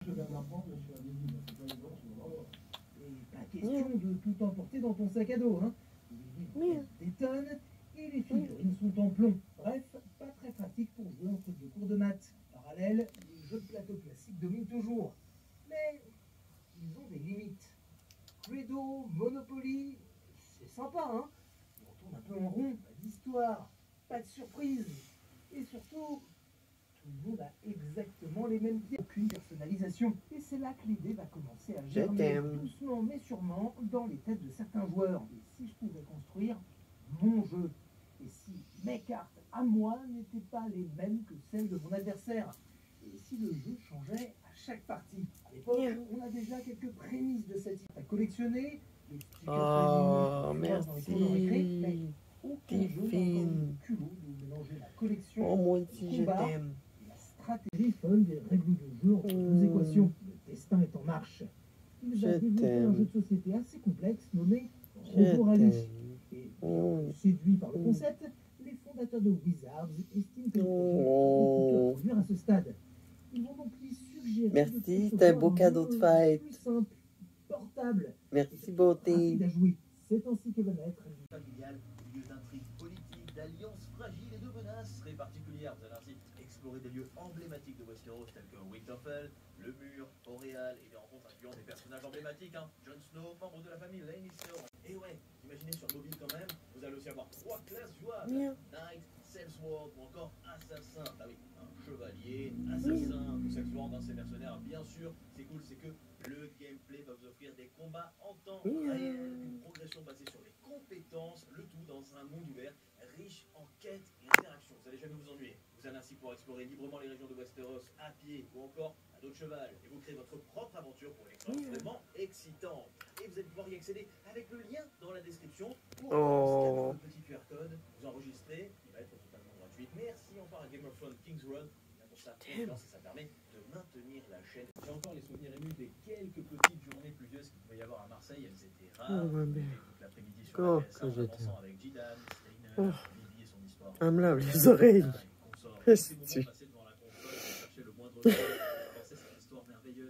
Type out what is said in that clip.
Je viens d'apprendre, je suis à Lévis, c'est pas évident, c'est vraiment. Et pas question de tout emporter dans ton sac à dos, hein. Les livres pèsent des tonnes et les figurines sont en plomb. Bref, pas très pratique pour jouer entre deux cours de maths. Parallèle, les jeux de plateau classiques dominent toujours. Mais ils ont des limites. Cluedo, Monopoly, c'est sympa, hein. On tourne un peu en rond, pas d'histoire, pas de surprise. Et surtout, tout le monde a exactement les mêmes pieds, aucune personnalisation. Et c'est là que l'idée va commencer à germer doucement mais sûrement dans les têtes de certains joueurs. Et si je pouvais construire mon jeu, et si mes cartes à moi n'étaient pas les mêmes que celles de mon adversaire, et si le jeu changeait à chaque partie. À l'époque, on a déjà quelques prémices de cette idée à collectionner. Les oh, merci. Aucun jeu n'a encore eu le culot de mélanger la collection, oh, moi aussi, je t'aime. La stratégie folle des règles de jeu entre deux équations. Le destin est en marche. Il va développer un jeu de société assez complexe nommé Robo Rally. Et séduits par le concept, les fondateurs de Wizards estiment que le projet est produire à ce stade. Ils vont donc lui suggérer merci, c'est un beau cadeau de fête. Plus simple, portable. Merci, beauté. C'est ainsi que va naître familial, lieu d'intrigues politiques, d'alliances fragiles et de menaces très particulières. Vous allez ainsi explorer des lieux emblématiques de Westeros tels que Winterfell, le Mur, Boréal et des rencontres incluant des personnages emblématiques, hein. Jon Snow, membre de la famille Lannister. Et ouais, imaginez sur mobile quand même, vous allez aussi avoir 3 classes jouables. Knight, Salesword ou encore Assassin. Ah oui, un chevalier, assassin, ou Salesword, hein, c'est mercenaire. Bien sûr, c'est cool, c'est que le gameplay va vous offrir des combats en temps réel, une progression basée sur les compétences, le tout dans un monde ouvert, riche en quêtes et interactions. Vous n'allez jamais vous ennuyer. Vous allez ainsi pouvoir explorer librement les régions de Westeros à pied ou encore à dos de cheval. Et vous créez votre propre aventure pour une expérience vraiment excitante. Et vous allez pouvoir y accéder avec le lien dans la description ou scanner le petit QR code. Vous enregistrez, il va être totalement gratuit. Merci encore à Game of Thrones Kings Road pour sa confiance et ça permet de maintenir la chaîne. J'ai encore les souvenirs émus des quelques petites journées pluvieuses qu'il pouvait y avoir à Marseille. Elles étaient rares. Toute l'après-midi sur la PS1 en avançant avec Jidan, Steiner, Vivi et son histoire. Elle me lave les oreilles. Passer devant la console, chercher le moindre